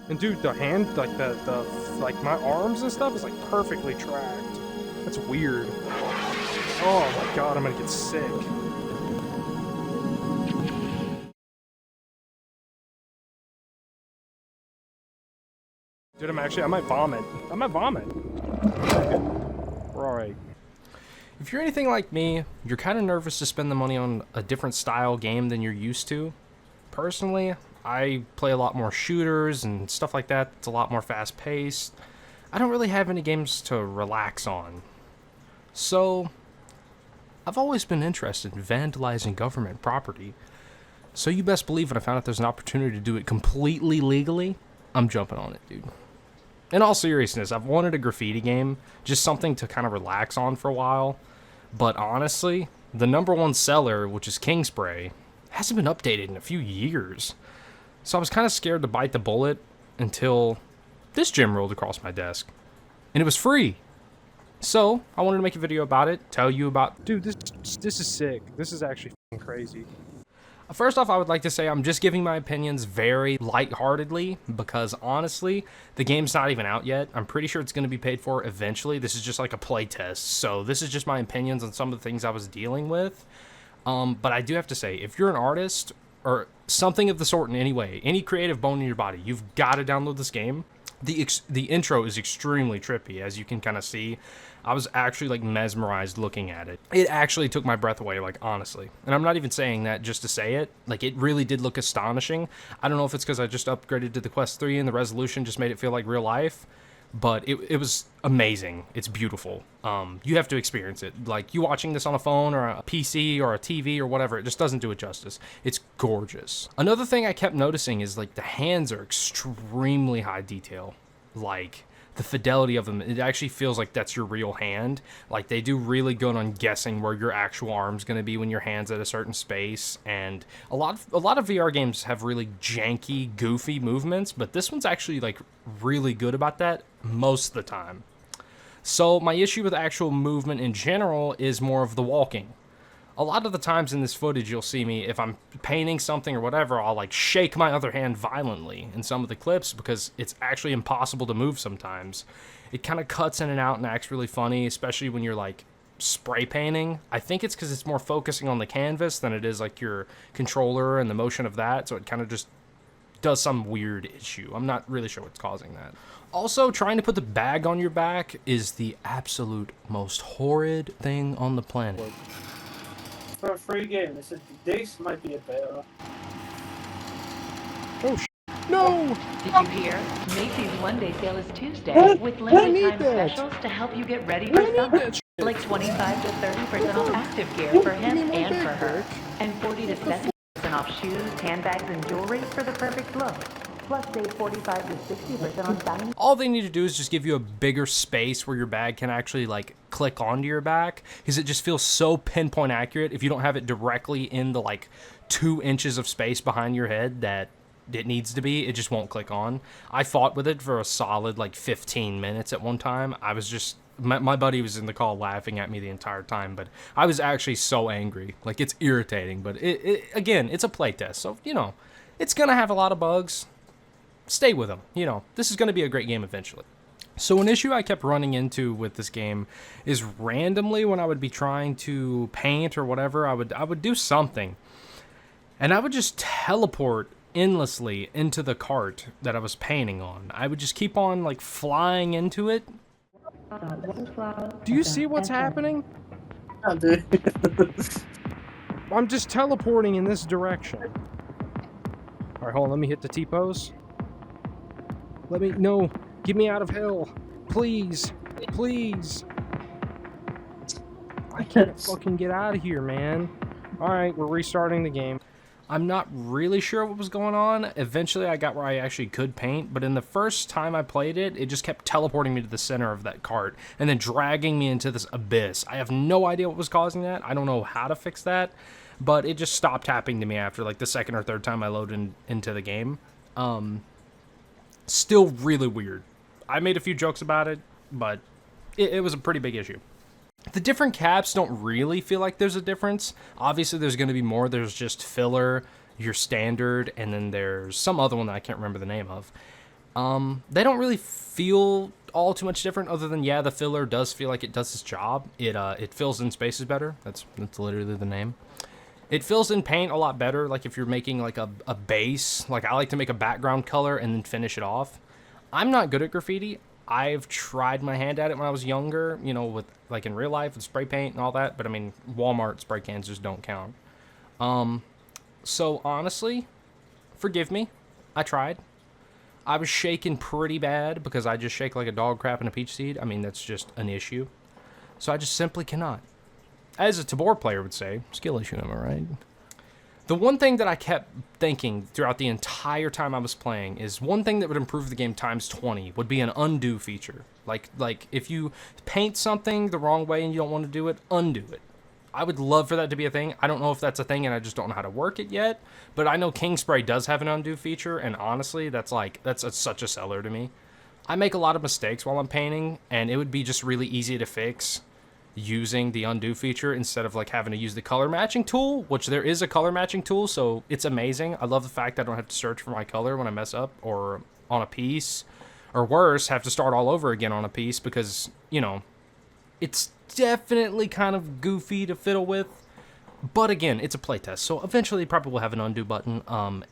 And dude, the hand, like like my arms and stuff is like perfectly tracked. That's weird. Oh my god, I'm gonna get sick. Dude, I might vomit. I might vomit. We're alright. If you're anything like me, you're kind of nervous to spend the money on a different style game than you're used to. Personally, I play a lot more shooters and stuff like that. It's a lot more fast paced. I don't really have any games to relax on. So, I've always been interested in vandalizing government property. So you best believe when I found out there's an opportunity to do it completely legally, I'm jumping on it, dude. In all seriousness, I've wanted a graffiti game, just something to kind of relax on for a while. But honestly, the #1 seller, which is King Spray, hasn't been updated in a few years. So I was kind of scared to bite the bullet until this gem rolled across my desk. And it was free. So I wanted to make a video about it, tell you about... Dude, this is sick. This is actually f***ing crazy. First off, I would like to say I'm just giving my opinions very lightheartedly because honestly, the game's not even out yet. I'm pretty sure it's going to be paid for eventually. This is just like a play test. So this is just my opinions on some of the things I was dealing with. But I do have to say, if you're an artist or something of the sort in any way, any creative bone in your body, you've got to download this game. The intro is extremely trippy, as you can kind of see. I was actually like mesmerized looking at it. It actually took my breath away, like honestly. And I'm not even saying that just to say it. Like it really did look astonishing. I don't know if it's because I just upgraded to the Quest 3 and the resolution just made it feel like real life. But it was amazing. It's beautiful. You have to experience it. Like you watching this on a phone or a PC or a TV or whatever, it just doesn't do it justice. It's gorgeous. Another thing I kept noticing is like the hands are extremely high detail. Like the fidelity of them, it actually feels like that's your real hand. Like they do really good on guessing where your actual arm's going to be when your hand's at a certain space. And a lot of VR games have really janky, goofy movements, but this one's actually like really good about that most of the time. So my issue with actual movement in general is more of the walking. A lot of the times in this footage, you'll see me, if I'm painting something or whatever, I'll like shake my other hand violently in some of the clips because it's actually impossible to move sometimes. It kind of cuts in and out and acts really funny, especially when you're like spray painting. I think it's because it's more focusing on the canvas than it is like your controller and the motion of that, so it kind of just does some weird issue. I'm not really sure what's causing that. Also, trying to put the bag on your back is the absolute most horrid thing on the planet. For a free game, this might be a better. Oh, no! Did you hear? Macy's one-day sale is Tuesday with limited time specials to help you get ready for summer. Like 25 to 30% off active gear for him and for her. And 40 to 70% off shoes, handbags, and jewelry for the perfect look. Plus save 45 to 60% on dining. All they need to do is just give you a bigger space where your bag can actually like click onto your back, because it just feels so pinpoint accurate. If you don't have it directly in the like 2 inches of space behind your head that it needs to be, it just won't click on. I fought with it for a solid like 15 minutes at one time. I was just, my buddy was in the call laughing at me the entire time, but I was actually so angry. Like it's irritating, but again, it's a playtest, so you know, it's gonna have a lot of bugs. Stay with them. You know, this is going to be a great game eventually. So an issue I kept running into with this game is randomly when I would be trying to paint or whatever, I would do something, and I would just teleport endlessly into the cart that I was painting on. I would just keep on like flying into it. Do you see what's happening? Yeah, dude. I'm just teleporting in this direction. All right, hold on. Let me hit the T-pose. No, get me out of hell. Please, please. I can't fucking get out of here, man. All right, we're restarting the game. I'm not really sure what was going on. Eventually, I got where I actually could paint, but in the first time I played it, it just kept teleporting me to the center of that cart and then dragging me into this abyss. I have no idea what was causing that. I don't know how to fix that, but it just stopped happening to me after like the second or third time I loaded into the game. Still really weird. I made a few jokes about it, but it was a pretty big issue. The different caps don't really feel like there's a difference. Obviously, there's going to be more. There's just filler, your standard, and then there's some other one that I can't remember the name of. They don't really feel all too much different, other than, yeah, the filler does feel like it does its job. It fills in spaces better. That's literally the name. It fills in paint a lot better, like if you're making like a base. Like I like to make a background color and then finish it off. I'm not good at graffiti. I've tried my hand at it when I was younger, you know, with like in real life with spray paint and all that, but I mean, Walmart spray cans just don't count. So honestly, forgive me. I tried. I was shaking pretty bad because I just shake like a dog crap in a peach seed. I mean, that's just an issue. So I just simply cannot. As a Tabor player would say, skill issue, am I right? The one thing that I kept thinking throughout the entire time I was playing is one thing that would improve the game times 20 would be an undo feature. Like if you paint something the wrong way and you don't want to do it, undo it. I would love for that to be a thing. I don't know if that's a thing and I just don't know how to work it yet, but I know King Spray does have an undo feature, and honestly, that's such a seller to me. I make a lot of mistakes while I'm painting, and it would be just really easy to fix using the undo feature instead of like having to use the color matching tool, which there is a color matching tool, so it's amazing. I love the fact that I don't have to search for my color when I mess up or on a piece, or worse, have to start all over again on a piece because, you know, it's definitely kind of goofy to fiddle with. But again, it's a playtest, so eventually probably will have an undo button.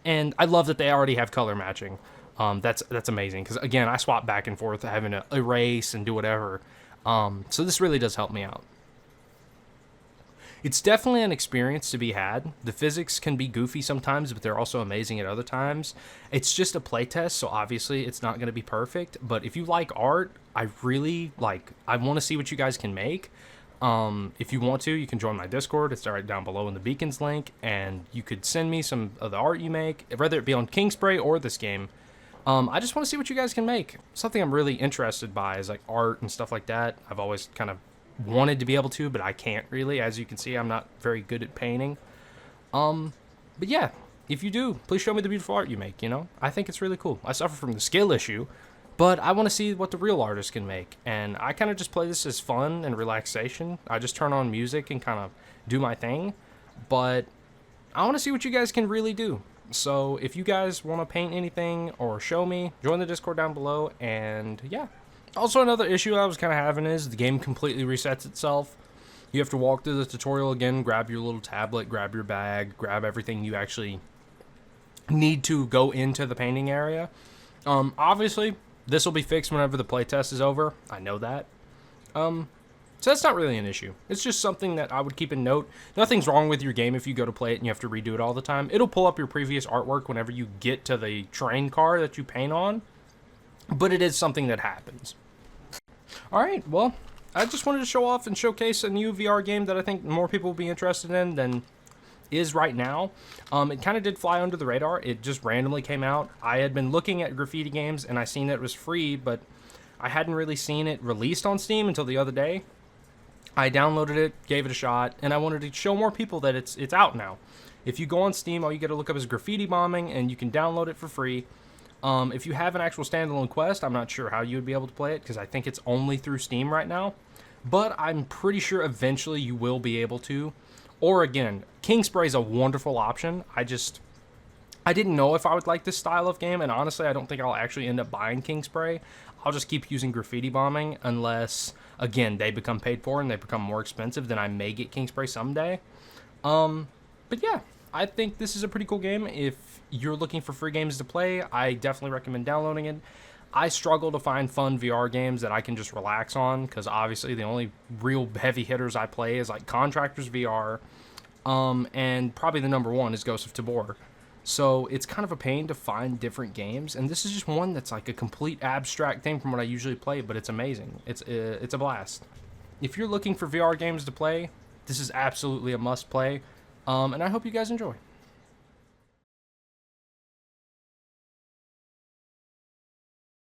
And I love that they already have color matching. That's amazing, because again, I swap back and forth having to erase and do whatever. So this really does help me out. It's definitely an experience to be had. The physics can be goofy sometimes, but they're also amazing at other times. It's just a playtest, so obviously it's not going to be perfect. But if you like art, I want to see what you guys can make. If you want to, you can join my Discord. It's right down below in the beacons link, and you could send me some of the art you make, whether it be on King Spray or this game. I just want to see what you guys can make. Something I'm really interested by is like art and stuff like that. I've always kind of wanted to be able to, but I can't really. As you can see, I'm not very good at painting. But yeah, if you do, please show me the beautiful art you make, you know? I think it's really cool. I suffer from the skill issue, but I want to see what the real artist can make. And I kind of just play this as fun and relaxation. I just turn on music and kind of do my thing. But I want to see what you guys can really do. So if you guys want to paint anything or show me, join the Discord down below. And yeah. Also, another issue I was kind of having is the game completely resets itself. You have to walk through the tutorial again, grab your little tablet, grab your bag, grab everything you actually need to go into the painting area. Obviously, this will be fixed whenever the playtest is over. I know that. So that's not really an issue. It's just something that I would keep in note. Nothing's wrong with your game if you go to play it and you have to redo it all the time. It'll pull up your previous artwork whenever you get to the train car that you paint on. But it is something that happens. Alright, well, I just wanted to show off and showcase a new VR game that I think more people will be interested in than is right now. It kind of did fly under the radar. It just randomly came out. I had been looking at graffiti games and I seen that it was free, but I hadn't really seen it released on Steam until the other day. I downloaded it, gave it a shot, and I wanted to show more people that it's out now. If you go on Steam, all you got to look up is Graffiti Bombing, and you can download it for free. If you have an actual standalone quest, I'm not sure how you would be able to play it, because I think it's only through Steam right now. But I'm pretty sure eventually you will be able to. Or again, King Spray is a wonderful option. I didn't know if I would like this style of game, and honestly, I don't think I'll actually end up buying King Spray. I'll just keep using Graffiti Bombing unless, again, they become paid for and they become more expensive. Then I may get King Spray someday. But yeah, I think this is a pretty cool game. If you're looking for free games to play, I definitely recommend downloading it. I struggle to find fun VR games that I can just relax on, because obviously the only real heavy hitters I play is like Contractors VR, and probably the number one is Ghost of Tabor. So it's kind of a pain to find different games, and this is just one that's like a complete abstract thing from what I usually play, but it's amazing. It's a blast. If you're looking for VR games to play, this is absolutely a must play, and I hope you guys enjoy.